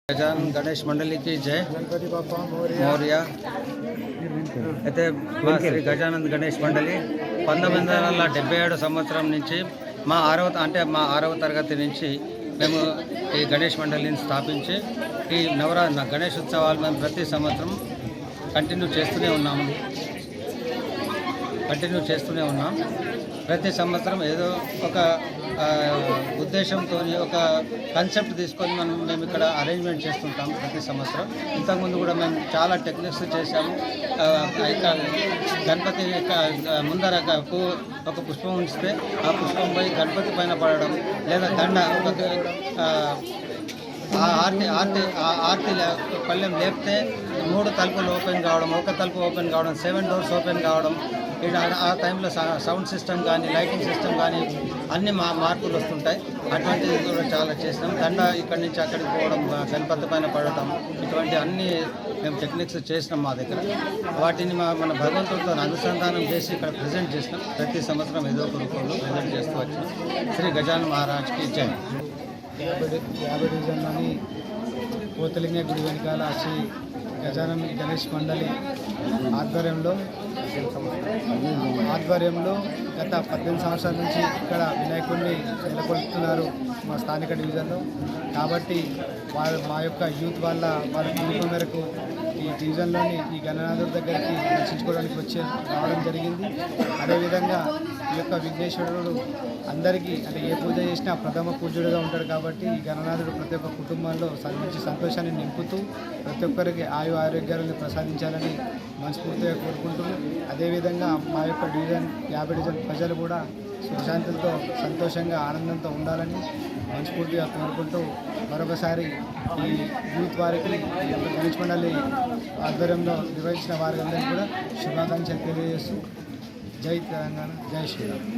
गजानन गणेश मंडली की जय मौर्य అయితే మా శ్రీ గజానంద్ గణేష్ మండలి 1977 సంవత్సరం నుంచి మా ఆరవ తరగతి నుంచి మేము ఈ గణేష్ మండలిని స్థాపించి ఈ గణేష్ ఉత్సవాలు మేము ప్రతి సంవత్సరం కంటిన్యూ చేస్తూనే ఉన్నాం ప్రతి సంవత్సరం ఏదో ఒక ఉద్దేశంతో ఒక కాన్సెప్ట్ తీసుకొని మేము ఇక్కడ అరేంజ్మెంట్ చేస్తుంటాం ప్రతి సంవత్సరం. ఇంతకుముందు కూడా మేము చాలా టెక్నిక్స్ చేశాము. గణపతి ముందర ఒక పుష్పం ఉంచితే ఆ పుష్పం పోయి గణపతి పైన పడడం, లేదా దండ ఆర్తి పళ్ళెం లేపితే 3 తలుపులు ఓపెన్ కావడం, ఒక తలుపు ఓపెన్ కావడం, 7 డోర్స్ ఓపెన్ కావడం. ఆ టైంలో సౌండ్ సిస్టమ్ కానీ లైటింగ్ సిస్టమ్ కానీ అన్ని మార్పులు వస్తుంటాయి. అటువంటిది కూడా చాలా చేసినాం. దండ ఇక్కడి నుంచి అక్కడికి పోవడం, గణపతి పైన పడటం, ఇటువంటి అన్ని మేము టెక్నిక్స్ చేసినాం మా దగ్గర. వాటిని మన భగవంతుడితో అనుసంధానం చేసి ఇక్కడ ప్రజెంట్ చేసినాం. ప్రతి సంవత్సరం ఏదో ఒక రూపంలో ప్రజెంట్ చేస్తూ వచ్చినాం. శ్రీ గజానన్ మహారాజ్కి జై. 50 డివిజన్లోని పోతలింగ గుడి వెనకాల శ్రీ గజానన్ గణేష్ మండలి ఆధ్వర్యంలో గత 18 సంవత్సరాల నుంచి ఇక్కడ వినాయకుడిని నెలకొల్పుతున్నారు మా స్థానిక డివిజన్లో. కాబట్టి మా యొక్క యూత్ వాళ్ళ పిలుపు మేరకు ఈ డివిజన్లోని ఈ గణనాథుడి దగ్గరికి దర్శించుకోవడానికి రావడం జరిగింది. అదేవిధంగా ఈ యొక్క విఘ్నేశ్వరుడు అందరికీ ఏ పూజ చేసినా ప్రథమ పూజ్యుడిగా ఉంటాడు. కాబట్టి ఈ గణనాథుడు ప్రతి ఒక్క కుటుంబంలో మంచి సంతోషాన్ని నింపుతూ ప్రతి ఒక్కరికి ఆరోగ్యాలను ప్రసాదించాలని మనస్ఫూర్తిగా కోరుకుంటున్నాం. అదేవిధంగా మా యొక్క డివిజన్ 50 డివిజన్ ప్రజలు కూడా సుశాంతులతో సంతోషంగా ఆనందంతో ఉండాలని మనస్ఫూర్తిగా కోరుకుంటూ మరొకసారి ఈ యూత్ వారికి ఈ యొక్క గణేష్ మండలి ఆధ్వర్యంలో నిర్వహించిన వారందరికీ కూడా శుభాకాంక్షలు తెలియజేస్తూ జై తెలంగాణ, జై శ్రీరామ్.